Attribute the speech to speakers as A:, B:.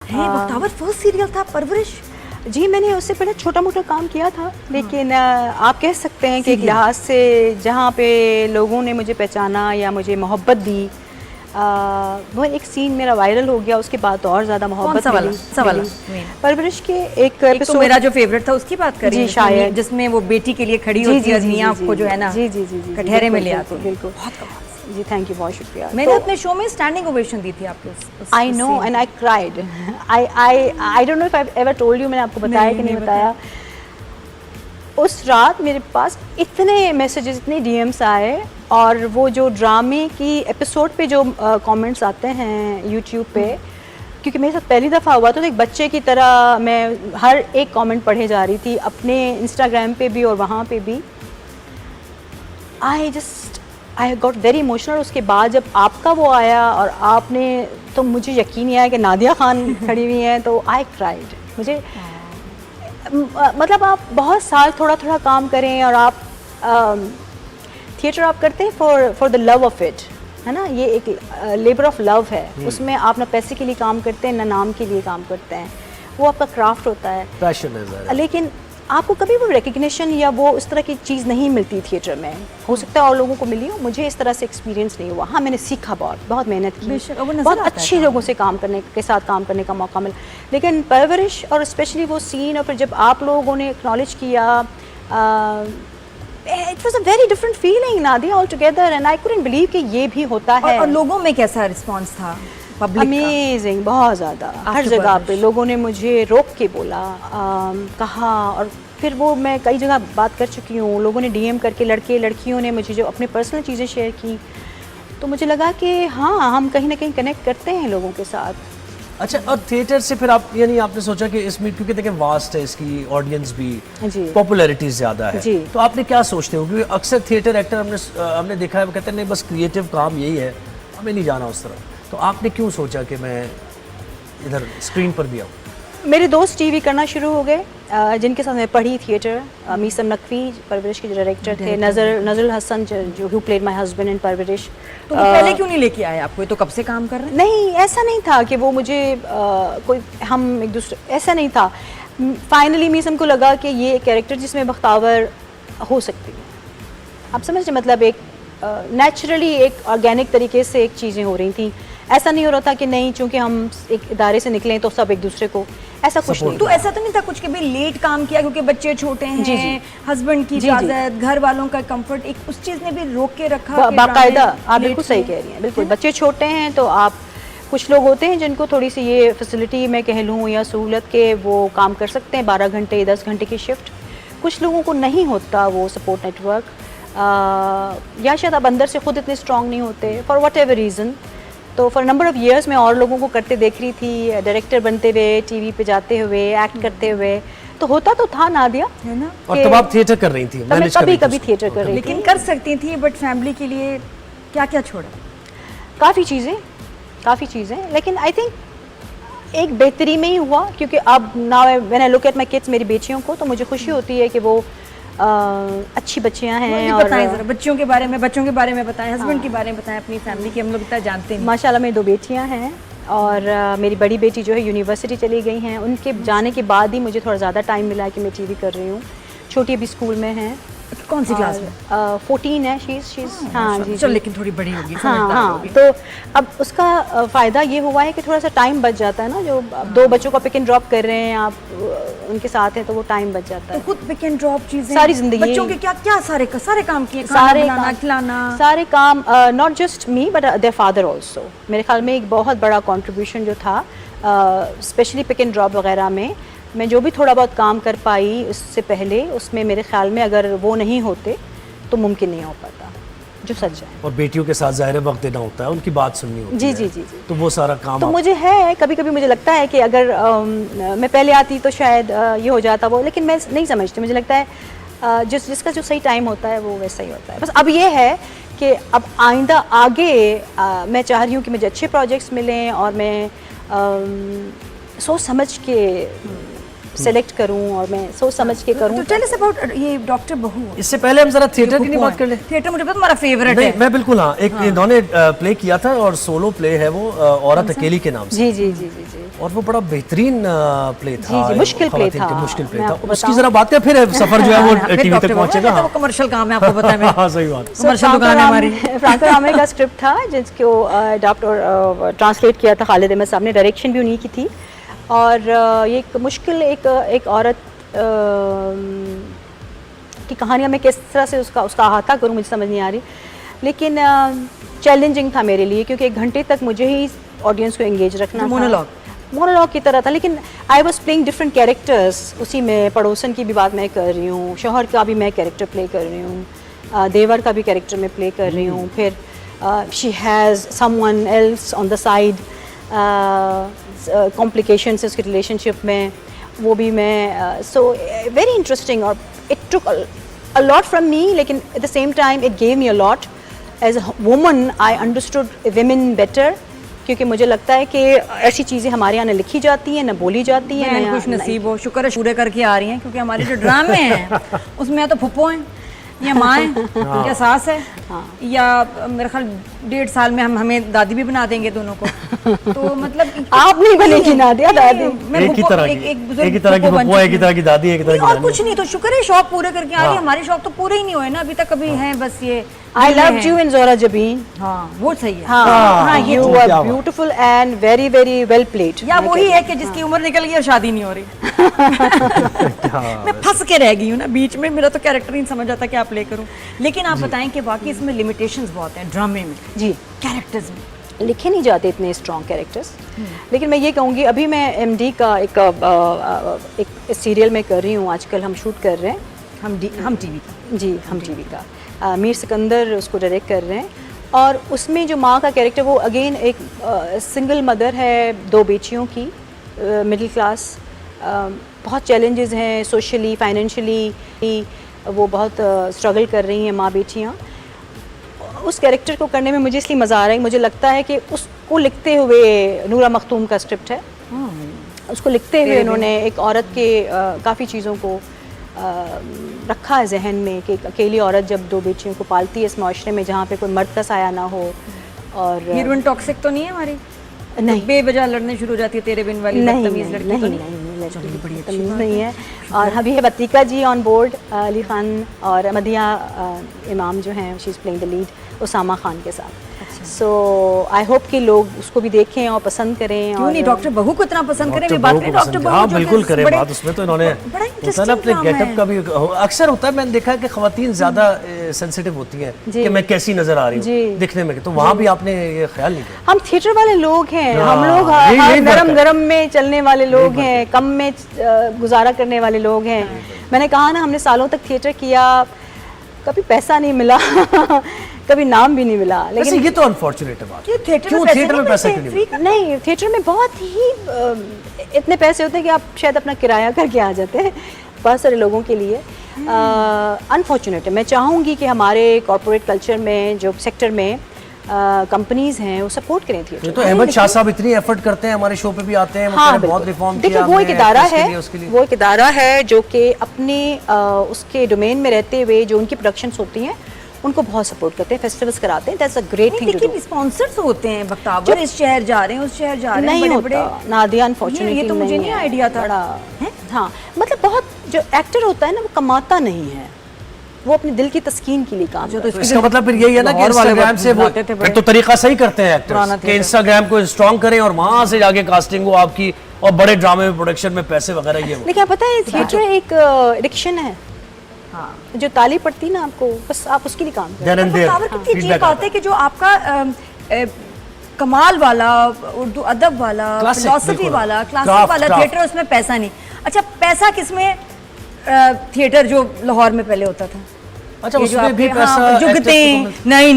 A: Bakhtawar first serial था परवरिश?
B: जी, मैंने उससे पहले छोटा मोटा काम किया था, लेकिन आप कह सकते हैं कि एक लिहाज से जहाँ पे लोगों ने मुझे पहचाना या मुझे मोहब्बत दी, वो एक सीन मेरा वायरल हो गया। उसके बाद तो और ज़्यादा मोहब्बत मिली। परवरिश के एक
A: तो मेरा जो फेवरेट था उसकी बात करें
B: जी, शायद
A: जिसमें वो बेटी के लिए खड़ी होती है, मियां को जो है ना
B: जी जी जी
A: कटहरे में ले आती है।
B: बिल्कुल जी, थैंक यू, बहुत शुक्रिया।
A: मैंने अपने शो में स्टैंडिंग ओवेशन दी थी आपको।
B: I know and I cried. I don't know if I ever told you, मैंने आपको बताया कि नहीं बताया। उस रात मेरे पास इतने मैसेजेस, इतने डीएम्स आए, और वो जो ड्रामे की एपिसोड पे जो कमेंट्स आते हैं यूट्यूब पे, क्योंकि मेरे साथ पहली दफ़ा हुआ तो एक बच्चे की तरह मैं हर एक कमेंट पढ़े जा रही थी, अपने इंस्टाग्राम पे भी और वहाँ पे भी। I got very emotional. उसके बाद जब आपका वो आया और आपने, तो मुझे यकीन नहीं आया कि नादिया खान खड़ी हुई हैं, तो आई क्राइड। मुझे मतलब आप बहुत साल थोड़ा थोड़ा काम करें और आप थिएटर आप करते हैं for the love of it, है ना, ये एक लेबर ऑफ लव है। उसमें आप ना पैसे के लिए काम करते हैं ना नाम के लिए काम करते हैं, वो आपका क्राफ्ट होता है, पैशन है। लेकिन आपको कभी वो रिकग्निशन या वो इस तरह की चीज़ नहीं मिलती थिएटर में। हो सकता है और लोगों को मिली हो, मुझे इस तरह से एक्सपीरियंस नहीं हुआ। हाँ, मैंने सीखा, बहुत मेहनत की, बहुत अच्छे लोगों से काम करने के साथ काम करने का मौका मिला। लेकिन परवरिश और स्पेशली वो सीन, और फिर जब आप लोगों ने एक्नॉलेज किया, it was a very different feeling, Nadia, all together, and I couldn't believe कि ये भी होता है।
A: और लोगों में कैसा रिस्पॉन्स था?
B: अमेजिंग, बहुत ज़्यादा। हर जगह पे लोगों ने मुझे रोक के बोला, कहा, और फिर वो मैं कई जगह बात कर चुकी हूँ, लोगों ने डीएम करके, लड़के लड़कियों ने मुझे जो अपने पर्सनल चीज़ें शेयर की, तो मुझे लगा कि हाँ, हम कहीं ना कहीं कनेक्ट करते हैं लोगों के साथ।
C: अच्छा, और थिएटर से फिर आप, यानी आपने सोचा कि इसमें, क्योंकि देखिए वास्ट है, इसकी ऑडियंस भी, पॉपुलैरिटी ज़्यादा है, तो आपने क्या सोचते हो? क्योंकि अक्सर थिएटर एक्टर हमने देखा है, वो कहते हैं नहीं बस क्रिएटिव काम यही है, हमें नहीं जाना उस तरफ। तो आपने क्यों सोचा कि मैं इधर स्क्रीन पर भी आऊँ?
B: मेरे दोस्त टीवी करना शुरू हो गए, जिनके साथ मैं पढ़ी थिएटर। मीसम नकवी परवरिश के डायरेक्टर थे, नजरुल हसन जो who played my husband in परवरिश।
A: तो पहले क्यों नहीं लेके आए आपको? तो कब से काम कर रहे हैं?
B: नहीं, ऐसा नहीं था कि वो मुझे कोई, हम एक दूसरे, ऐसा नहीं था। फाइनली मीसम को लगा कि ये कैरेक्टर जिसमें बख्तावर हो सकती है, आप समझ रहे, मतलब एक नेचुरली, एक ऑर्गेनिक तरीके से एक चीज़ें हो रही थी। ऐसा नहीं हो रहा था कि नहीं, चूंकि हम एक इदारे से निकले तो सब एक दूसरे को, ऐसा कुछ नहीं।
A: तो ऐसा तो नहीं था कुछ कि भाई लेट काम किया क्योंकि बच्चे छोटे हैं, हस्बैंड की इजाजत, घर वालों का कंफर्ट, एक उस चीज़ ने भी रोक के रखा?
B: बाकायदा, आप बिल्कुल सही कह रही हैं, बिल्कुल। बच्चे छोटे हैं तो आप, कुछ लोग होते हैं जिनको थोड़ी सी ये फैसिलिटी मैं कह लूँ या सहूलत के, वो काम कर सकते हैं 12 घंटे 10 घंटे की शिफ्ट। कुछ लोगों को नहीं होता वो सपोर्ट नेटवर्क, या शायद आप अंदर से खुद इतने स्ट्रॉन्ग नहीं होते, फॉर वट एवर रीज़न। तो फॉर नंबर ऑफ़ ईयर्स मैं और लोगों को करते देख रही थी, डायरेक्टर बनते हुए, टीवी पे जाते हुए, एक्ट करते हुए, तो होता तो था नादिया, है ना।
C: और तब आप थिएटर कर रही थी?
B: मैं कभी थिएटर कर रही थी,
A: लेकिन कर सकती थी, बट फैमिली के लिए क्या क्या छोड़ा?
B: काफ़ी चीज़ें, लेकिन आई थिंक एक बेहतरी में ही हुआ, क्योंकि अब now when I look at my kids, मेरी बेटियों को, तो मुझे खुशी होती है कि वो अच्छी बच्चियां हैं।
A: और बताएं जरा बच्चों के बारे में बताएं, हस्बैंड के बारे में बताएं, अपनी फैमिली की, हम लोग इतना जानते हैं।
B: माशाल्लाह मेरी 2 बेटियां हैं, और मेरी बड़ी बेटी जो है यूनिवर्सिटी चली गई हैं। उनके जाने के बाद ही मुझे थोड़ा ज़्यादा टाइम मिला कि मैं टीवी कर रही हूँ। छोटी अभी स्कूल में है।
A: कौन सी क्लास में?
B: 14 है शीज़। हाँ जी,
A: चलो, लेकिन थोड़ी बड़ी होगी।
B: हाँ, तो अब उसका फ़ायदा ये हुआ है कि थोड़ा सा टाइम बच जाता है ना, जो 2 बच्चों को पिक एंड ड्रॉप कर रहे हैं आप, उनके साथ हैं, तो वो टाइम बच जाता है।
A: तो खुद पिक एंड ड्रॉप चीज़ें,
B: सारी ज़िंदगी, बच्चों
A: के क्या सारे काम किए,
B: सारे काम, not just me but their father also. मेरे ख्याल में एक बहुत बड़ा कॉन्ट्रीब्यूशन जो था, स्पेशली पिक एंड ड्रॉप वगैरह में, मैं जो भी थोड़ा बहुत काम कर पाई उससे पहले, उसमें मेरे ख्याल में अगर वो नहीं होते तो मुमकिन नहीं हो पाता, जो सच है।
C: और बेटियों के साथ ज़ाहिर वक्त देना होता है, उनकी बात सुननी होती है।
B: जी,
C: तो वो सारा काम
B: तो मुझे है, कभी कभी मुझे लगता है कि अगर मैं पहले आती तो शायद ये हो जाता वो, लेकिन मैं नहीं समझती। मुझे लगता है जिसका जो सही टाइम होता है वो वैसा ही होता है। बस अब ये है कि अब आइंदा आगे मैं चाह रही हूँ कि मुझे अच्छे प्रोजेक्ट्स मिलें, और मैं सोच समझ के सेलेक्ट करूं और मैं सोच समझ के करूं।
A: तो टेल अस अबाउट ये डॉक्टर बहू।
C: इससे पहले हम जरा थिएटर की नहीं बात कर ले।
A: थिएटर मुझे पता तुम्हारा फेवरेट है।
C: मैं बिल्कुल, हाँ, एक इन्होंने प्ले किया था और सोलो प्ले है वो, औरत अकेली के नाम से।
B: जी जी जी जी जी।
C: और वो बड़ा बेहतरीन प्ले था।
B: जी जी, मुश्किल प्ले था।
C: मुश्किल प्ले
B: मैं
C: था,
B: आपको
C: उसकी जरा बात है, फिर सफर जो है वो टीवी तक पहुंचेगा।
A: हाँ, कमर्शियल काम है, आपको पता है।
C: हाँ, सही बात।
A: कमर्शियल दुकान है हमारी।
B: फ्रांको रामे का स्क्रिप्ट था जिसको अडॉप्ट और ट्रांसलेट किया था खालिद अहमद साहब ने, डायरेक्शन भी उन्हीं की थी। और ये एक मुश्किल एक औरत की कहानियाँ मैं किस तरह से उसका अहाता करूँ मुझे समझ नहीं आ रही, लेकिन चैलेंजिंग था मेरे लिए क्योंकि 1 घंटे तक मुझे ही ऑडियंस को एंगेज रखना था। मोनोलॉग की तरह था, लेकिन I was playing different characters. उसी में पड़ोसन की भी बात मैं कर रही हूँ, शौहर का भी मैं कैरेक्टर प्ले कर रही हूँ, देवर का भी कैरेक्टर मैं प्ले कर रही हूँ, फिर she has someone else on the side, complications उसके रिलेशनशिप में, वो भी मैं। सो वेरी इंटरेस्टिंग और it took a lot from me, लेकिन at the same time it gave me a lot. As a woman I understood women better, क्योंकि मुझे लगता है कि ऐसी चीज़ें हमारे यहाँ न लिखी जाती हैं, न बोली जाती हैं।
A: मैं खुश नसीब हो, शुक्र है पूरे करके आ रही हैं, क्योंकि हमारे जो ड्रामे हैं उसमें या तो फुप्पो हैं या माँ है या सास है, या मेरे ख्याल 1.5 साल में हमें दादी भी बना देंगे दोनों को। तो मतलब
B: आप नहीं बनेगी नादिया दादी।
C: एक ही तरह की फुप्पो, एक ही तरह की दादी, एक तरह की
A: और कुछ नहीं। तो शुक्र है शौक पूरे करके आ रही है। हमारे शौक तो पूरे ही नहीं हुए ना अभी तक, अभी हैं बस ये
B: आई लव यू इन जोरा जबीन।
A: हाँ वो सही है।
B: हाँ, you are beautiful and very very well played.
A: या वही है कि जिसकी उम्र निकल गई और शादी नहीं हो रही। मैं फंस के रह गई हूँ ना बीच में, मेरा तो कैरेक्टर नहीं समझ आता क्या प्ले करूँ। लेकिन आप बताएं कि वाकई इसमें लिमिटेशंस बहुत हैं ड्रामे में,
B: जी,
A: कैरेक्टर्स में
B: लिखे नहीं जाते इतने स्ट्रॉन्ग कैरेक्टर्स। लेकिन मैं ये कहूँगी, अभी मैं एमडी का एक सीरियल में कर रही हूँ, आजकल हम शूट कर रहे हैं,
A: हम टीवी का।
B: जी, हम टीवी का। मीर सिकंदर उसको डायरेक्ट कर रहे हैं, और उसमें जो माँ का कैरेक्टर वो अगेन एक सिंगल मदर है, 2 बेटियों की, मिडिल क्लास। बहुत चैलेंजेस हैं सोशली, फाइनेंशियली, वो बहुत स्ट्रगल कर रही हैं माँ बेटियाँ। उस कैरेक्टर को करने में मुझे इसलिए मज़ा आ रहा है, मुझे लगता है कि उसको लिखते हुए, नूरा मखतूम का स्क्रिप्ट है, उसको लिखते हुए उन्होंने एक औरत के काफ़ी चीज़ों को रखा है जहन में कि एक अकेली औरत जब 2 बेटियों को पालती है इस माशरे में जहाँ पे कोई मर्द का साया ना हो। और
A: हीरोइन टॉक्सिक तो नहीं है हमारी?
B: नहीं,
A: बेवजह लड़ने शुरू हो जाती है तेरे बिन वाली बदतमीज लड़की तो नहीं?
B: तमीज़ नहीं है। और अभी है बतीका जी ऑन बोर्ड, अली खान और मदिया इमाम जो हैं, she is playing the lead Usama Khan के साथ। सो आई होप कि लोग उसको भी देखें और पसंद करें।
A: क्यों नहीं, डॉक्टर बहू को इतना पसंद करें।
C: डॉक्टर बहू, हाँ बिल्कुल करें बात उसमें। तो इन्होंने होता है ना अपने गेटअप का भी अक्सर होता है, मैंने देखा है कि खवातीन ज्यादा सेंसिटिव होती हैं कि मैं कैसी नजर आ रही हूँ दिखने में, तो वहाँ भी आपने ये ख्याल नहीं किया?
B: हम थिएटर वाले लोग हैं, हम लोग नरम गरम में चलने वाले लोग हैं, कम में गुजारा करने वाले लोग हैं। मैंने कहा ना, हमने सालों तक थिएटर किया, कभी पैसा नहीं मिला कभी नाम भी नहीं मिला। लेकिन ये
C: तो अनफॉर्चुनेट है बात।
A: क्यों
C: थिएटर में पैसा क्यों नहीं?
B: नहीं, थिएटर में बहुत ही इतने पैसे होते हैं कि आप शायद अपना किराया करके आ जाते हैं बहुत सारे लोगों के लिए। अनफॉर्चुनेट है। मैं चाहूँगी कि हमारे कॉर्पोरेट कल्चर में, जो सेक्टर में कंपनीज हैं, वो सपोर्ट करें थिएटर।
C: तो अहमद शाह साहब इतनी एफर्ट करते हैं, हमारे शो पे भी आते हैं,
B: हाँ,
C: बहुत रिफॉर्म किया।
B: देखिए, वो एक इदारा है, वो एक इदारा है जो कि अपने उसके डोमेन में रहते हुए जो उनकी प्रोडक्शंस होती हैं उनको बहुत सपोर्ट करते हैं, फेस्टिवल्स कराते हैं। That's a great thing to do.
A: लेकिन स्पॉन्सर्स होते हैं बख्तावर, इस शहर जा रहे हैं, उस शहर जा रहे हैं,
B: नहीं होता नादिया, अनफॉर्चुनेटली।
A: ये तो मुझे नहीं आइडिया था।
B: हाँ, मतलब बहुत जो एक्टर होता है ना, वो कमाता नहीं है, वो अपने दिल की तस्कीन के लिए काम करता है।
C: तो इसका मतलब फिर यही है ना कि इंस्टाग्राम से वो तो तरीका सही करते हैं एक्टर्स कि इंस्टाग्राम को स्ट्रॉन्ग करें और वहां से जाके कास्टिंग हो आपकी, और बड़े ड्रामे में, प्रोडक्शन में पैसे वगैरह। ये
B: लेकिन पता है, थिएटर एक एडिक्शन है। हाँ, जो ताली पड़ती ना आपको, बस आप उसके लिए काम करें।
A: कितनी ये बात है कि जो आपका कमाल वाला, उर्दू अदब वाला, फिलॉसफी वाला, क्लासिक वाला थिएटर, उसमें पैसा नहीं। अच्छा, पैसा किसमें? थिएटर जो लाहौर में पहले होता था,
C: अच्छा, उसमें भी पैसा
A: जुगते नहीं